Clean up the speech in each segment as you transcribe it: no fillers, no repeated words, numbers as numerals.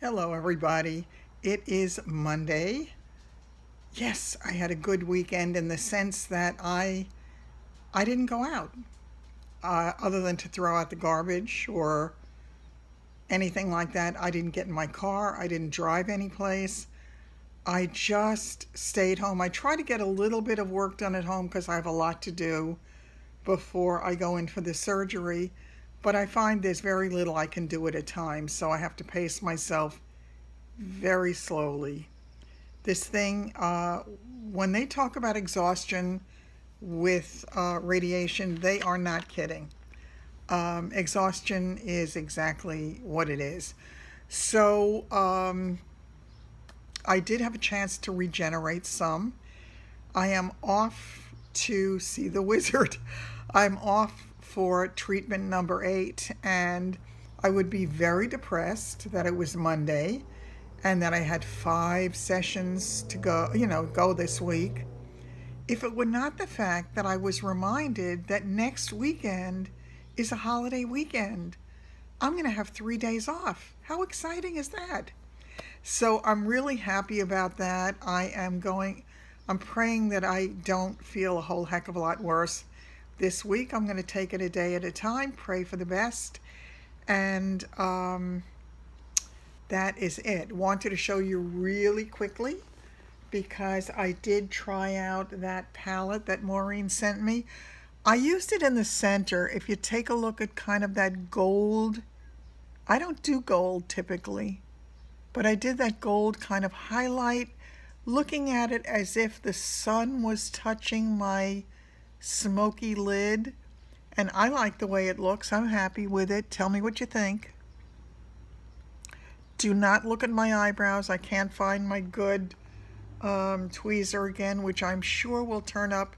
Hello everybody. It is Monday. Yes, I had a good weekend in the sense that I didn't go out other than to throw out the garbage or anything like that. I didn't get in my car. I didn't drive anyplace. I just stayed home. I try to get a little bit of work done at home because I have a lot to do before I go in for the surgery. But I find there's very little I can do at a time, so I have to pace myself very slowly. This thing, when they talk about exhaustion with radiation, they are not kidding. Exhaustion is exactly what it is. So I did have a chance to regenerate some. I am off to see the wizard. I'm off for treatment number 8, and I would be very depressed that it was Monday and that I had 5 sessions to go this week, if it were not the fact that I was reminded that next weekend is a holiday weekend. I'm going to have 3 days off. How exciting is that? So I'm really happy about that. I'm praying that I don't feel a whole heck of a lot worse this week. I'm going to take it a day at a time, pray for the best, and that is it. Wanted to show you really quickly because I did try out that palette that Maureen sent me. I used it in the center. If you take a look at kind of that gold, I don't do gold typically, but I did that gold kind of highlight, looking at it as if the sun was touching my smoky lid, and I like the way it looks. I'm happy with it. Tell me what you think. Do not look at my eyebrows. I can't find my good tweezer again, which I'm sure will turn up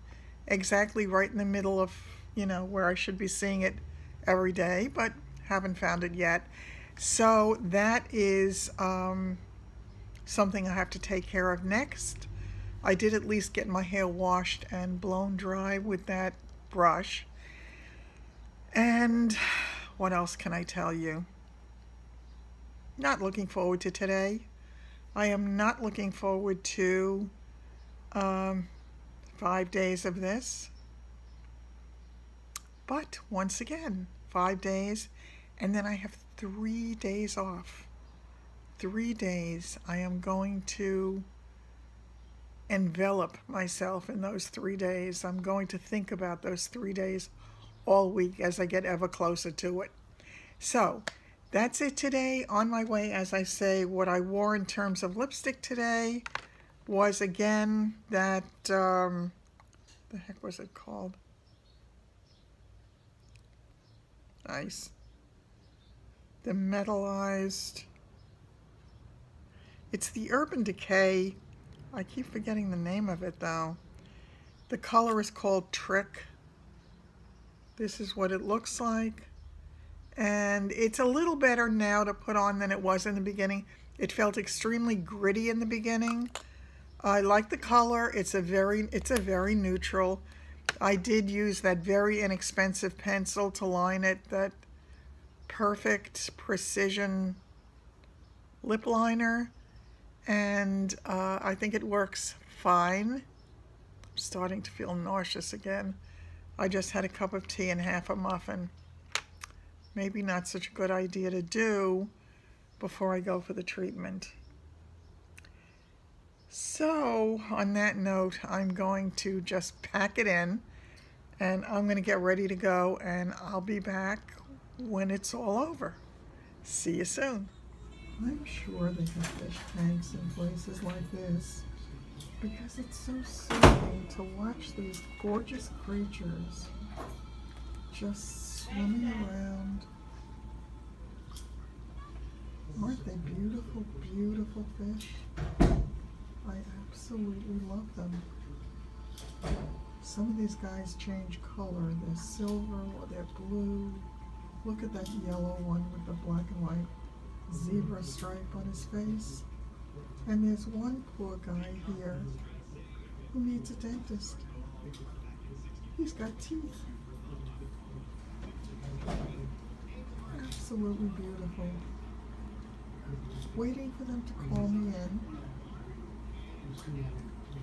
exactly right in the middle of, where I should be seeing it every day, but haven't found it yet. So that is something I have to take care of next. I did at least get my hair washed and blown dry with that brush. And what else can I tell you? Not looking forward to today. I am not looking forward to 5 days of this. But once again, 5 days, and then I have 3 days off. 3 days. I am going to envelop myself in those 3 days. I'm going to think about those 3 days all week as I get ever closer to it. So that's it today. On my way, as I say, what I wore in terms of lipstick today was again that, the heck was it called? Nice. The metallized, it's the Urban Decay. I keep forgetting the name of it though. The color is called Trick. This is what it looks like. And it's a little better now to put on than it was in the beginning. It felt extremely gritty in the beginning. I like the color. It's a very neutral. I did use that very inexpensive pencil to line it, that Perfect Precision lip liner. And I think it works fine. I'm starting to feel nauseous again. I just had a cup of tea and half a muffin. Maybe not such a good idea to do before I go for the treatment. So on that note, I'm going to just pack it in and I'm going to get ready to go, and I'll be back when it's all over. See you soon. I'm sure they have fish tanks in places like this because it's so soothing to watch these gorgeous creatures just swimming around. Aren't they beautiful, beautiful fish? I absolutely love them. Some of these guys change color. They're silver or they're blue. Look at that yellow one with the black and white zebra stripe on his face. And there's one poor guy here who needs a dentist. He's got teeth. Absolutely beautiful. waiting for them to call me in.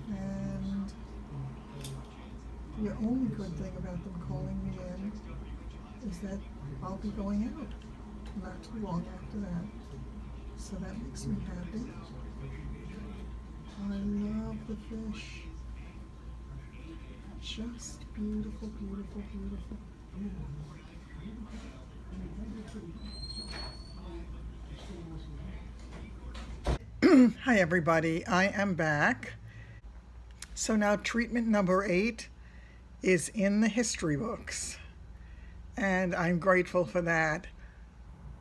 And the only good thing about them calling me in is that I'll be going out not too long after that. So that makes me happy. I love the fish. Just beautiful, beautiful, beautiful. Hi everybody, I am back. So now treatment number 8 is in the history books, and I'm grateful for that.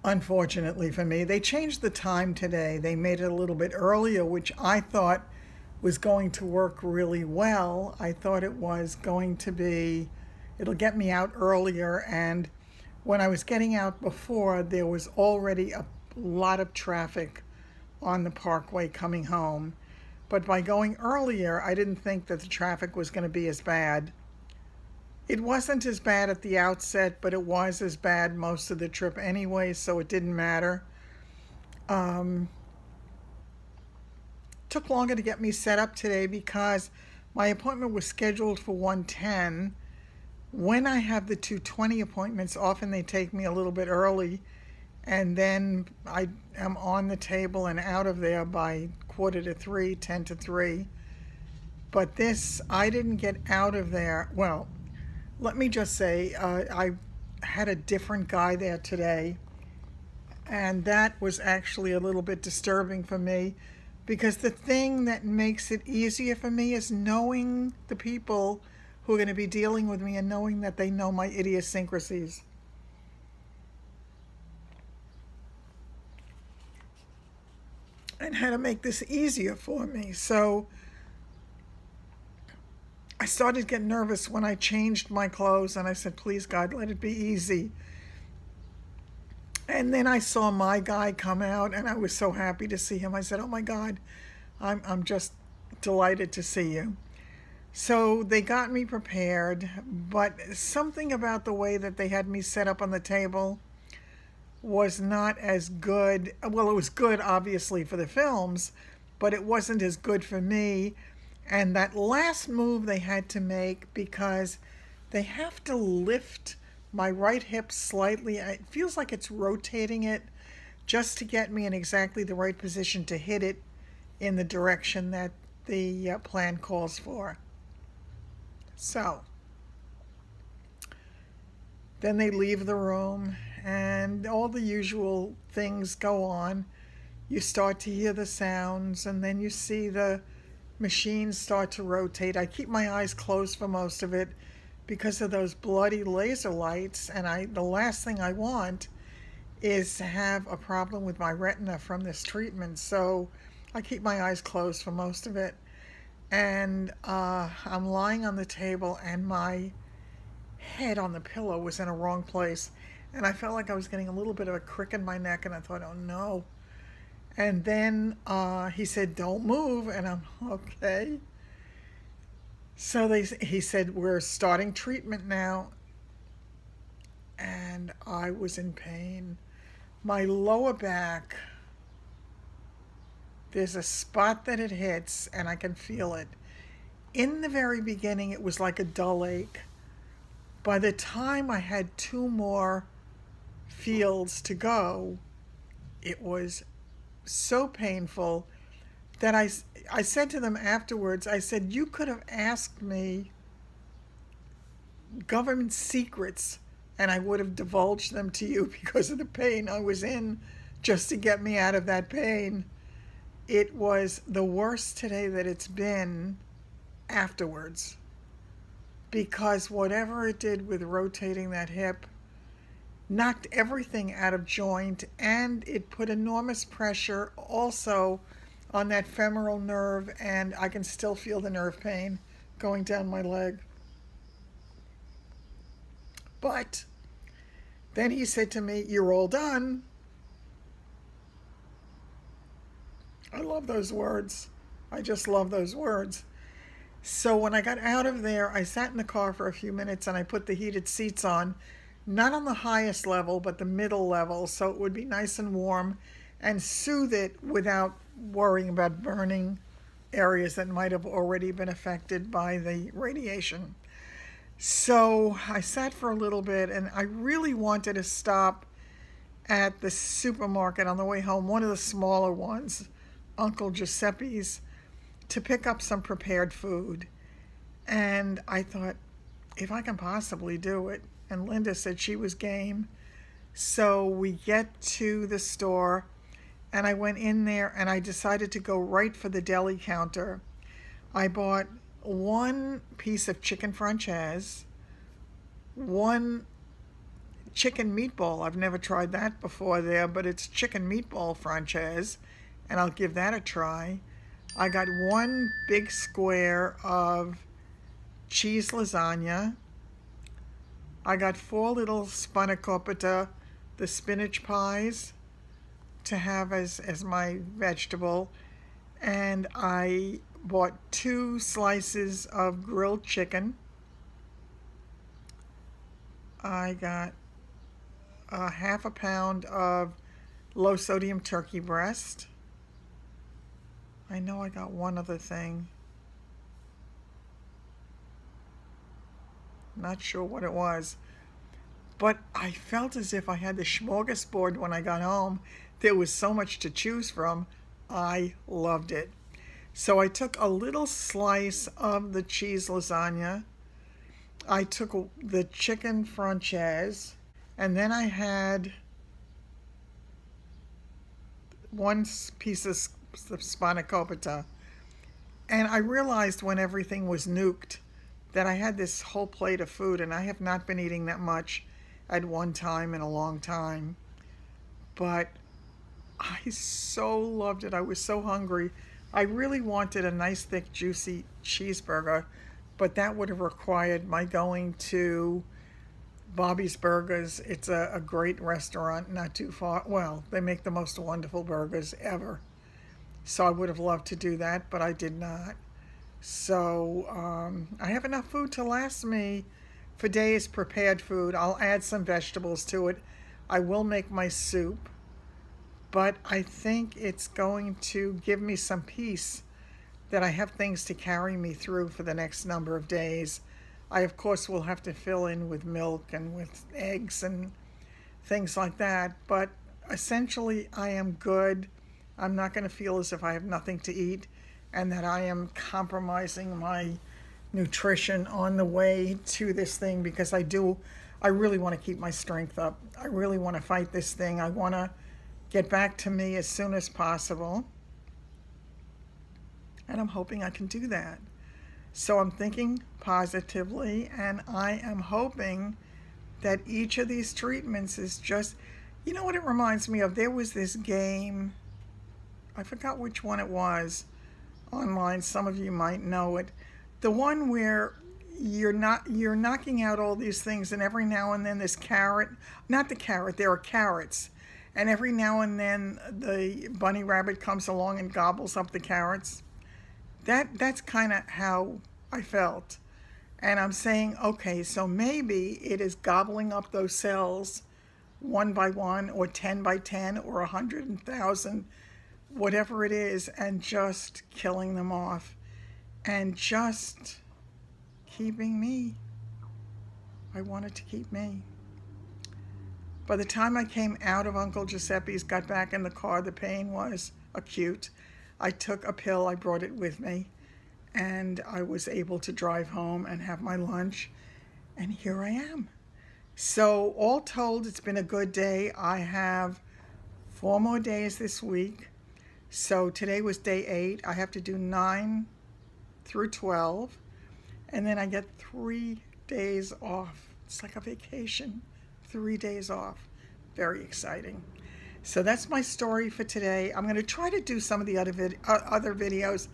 Unfortunately for me, they changed the time today. They made it a little bit earlier, which I thought was going to work really well. I thought it was going to be, it'll get me out earlier, and when I was getting out before, there was already a lot of traffic on the parkway coming home. But by going earlier, I didn't think that the traffic was going to be as bad. It wasn't as bad at the outset, but it was as bad most of the trip anyway, so it didn't matter. Took longer to get me set up today because my appointment was scheduled for 1:10. When I have the 2:20 appointments, often they take me a little bit early, and then I am on the table and out of there by 2:45, 10 to 3. But this, I didn't get out of there. Well, let me just say, I had a different guy there today, and that was actually a little bit disturbing for me, because the thing that makes it easier for me is knowing the people who are going to be dealing with me and knowing that they know my idiosyncrasies. And how to make this easier for me. So I started getting nervous when I changed my clothes, and I said, please God, let it be easy. And then I saw my guy come out, and I was so happy to see him. I said, oh my God, I'm just delighted to see you. So they got me prepared, but something about the way that they had me set up on the table was not as good. Well, it was good, obviously, for the films, but it wasn't as good for me. And that last move they had to make, because they have to lift my right hip slightly. It feels like it's rotating it just to get me in exactly the right position to hit it in the direction that the plan calls for. So then they leave the room, and all the usual things go on. You start to hear the sounds, and then you see the machines start to rotate. I keep my eyes closed for most of it because of those bloody laser lights, and the last thing I want is to have a problem with my retina from this treatment, so I keep my eyes closed for most of it. And I'm lying on the table, and my head on the pillow was in a wrong place, and I felt like I was getting a little bit of a crick in my neck, and I thought, oh no. And then he said, don't move, and I'm okay. So he said, we're starting treatment now, and I was in pain. My lower back, there's a spot that it hits, and I can feel it. In the very beginning, it was like a dull ache. By the time I had 2 more fields to go, it was so painful that I said to them afterwards, I said, you could have asked me government secrets, and I would have divulged them to you because of the pain I was in, just to get me out of that pain. It was the worst today that it's been afterwards, because whatever it did with rotating that hip knocked everything out of joint, and it put enormous pressure also on that femoral nerve, and I can still feel the nerve pain going down my leg. But then he said to me, you're all done. I love those words. I just love those words. So when I got out of there, I sat in the car for a few minutes, and I put the heated seats on, not on the highest level, but the middle level, so it would be nice and warm. and soothe it without worrying about burning areas that might have already been affected by the radiation. So I sat for a little bit, and I really wanted to stop at the supermarket on the way home, one of the smaller ones, Uncle Giuseppe's, to pick up some prepared food. And I thought, if I can possibly do it, and Linda said she was game. So we get to the store, and I went in there, and I decided to go right for the deli counter. I bought one piece of chicken franchise, one chicken meatball. I've never tried that before there, but it's chicken meatball franchise, and I'll give that a try. I got one big square of cheese lasagna. I got 4 little spanakopita, the spinach pies, to have as my vegetable, and I bought 2 slices of grilled chicken. I got a half a pound of low sodium turkey breast. I know I got one other thing. Not sure what it was. But I felt as if I had the smorgasbord when I got home. There was so much to choose from. I loved it. So I took a little slice of the cheese lasagna. I took the chicken franchise. And then I had one piece of spanakopita. And I realized when everything was nuked that I had this whole plate of food, and I have not been eating that much at one time in a long time. But I so loved it. I was so hungry. I really wanted a nice, thick, juicy cheeseburger, but that would have required my going to Bobby's Burgers. It's a great restaurant not too far. Well, they make the most wonderful burgers ever. So I would have loved to do that, but I did not. So I have enough food to last me for days, prepared food. I'll add some vegetables to it. I will make my soup, but I think it's going to give me some peace that I have things to carry me through for the next number of days. I, of course, will have to fill in with milk and with eggs and things like that, but essentially I am good. I'm not going to feel as if I have nothing to eat and that I am compromising my nutrition on the way to this thing, because I really want to keep my strength up. I really want to fight this thing. I want to get back to me as soon as possible. And I'm hoping I can do that. So I'm thinking positively, and I am hoping that each of these treatments is just, you know what it reminds me of? There was this game, I forgot which one it was, online. Some of you might know it. The one where you're knocking out all these things, and every now and then this carrot, not the carrot, there are carrots, and every now and then the bunny rabbit comes along and gobbles up the carrots. That's kind of how I felt. And I'm saying, okay, so maybe it is gobbling up those cells 1 by 1 or 10 by 10 or 100,000, whatever it is, and just killing them off and just keeping me. I wanted to keep me. By the time I came out of Uncle Giuseppe's, got back in the car, the pain was acute. I took a pill, I brought it with me, and I was able to drive home and have my lunch, and here I am. So all told, it's been a good day. I have 4 more days this week. So today was day 8. I have to do 9 through 12, and then I get 3 days off. It's like a vacation, 3 days off. Very exciting. So that's my story for today. I'm going to try to do some of the other videos.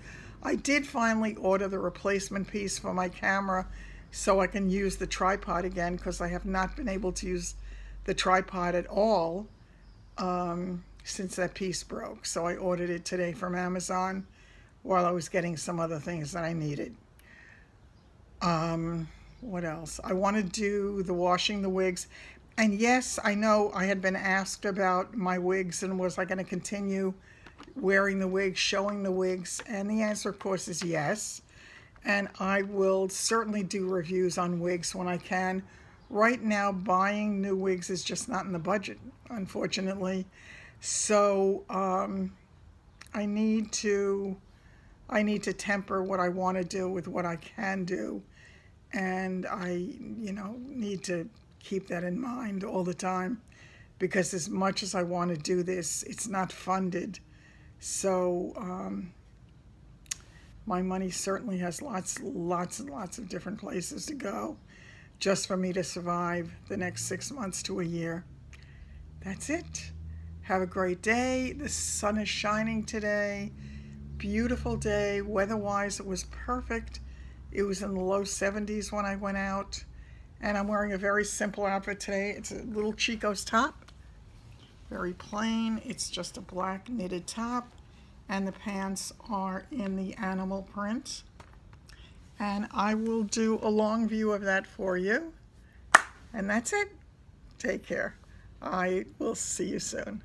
I did finally order the replacement piece for my camera so I can use the tripod again, because I have not been able to use the tripod at all since that piece broke. So I ordered it today from Amazon while I was getting some other things that I needed. What else? I want to do the washing the wigs. And yes, I know I had been asked about my wigs and was I going to continue wearing the wigs, showing the wigs, and the answer, of course, is yes. And I will certainly do reviews on wigs when I can. Right now, buying new wigs is just not in the budget, unfortunately. So I need to temper what I want to do with what I can do, and I, need to keep that in mind all the time, because as much as I want to do this, it's not funded. So my money certainly has lots and lots of different places to go just for me to survive the next 6 months to a year. That's it. Have a great day. The sun is shining today. Beautiful day. Weather-wise, it was perfect. It was in the low 70s when I went out. And I'm wearing a very simple outfit today. It's a little Chico's top. Very plain. It's just a black knitted top. And the pants are in the animal print. And I will do a long view of that for you. And that's it. Take care. I will see you soon.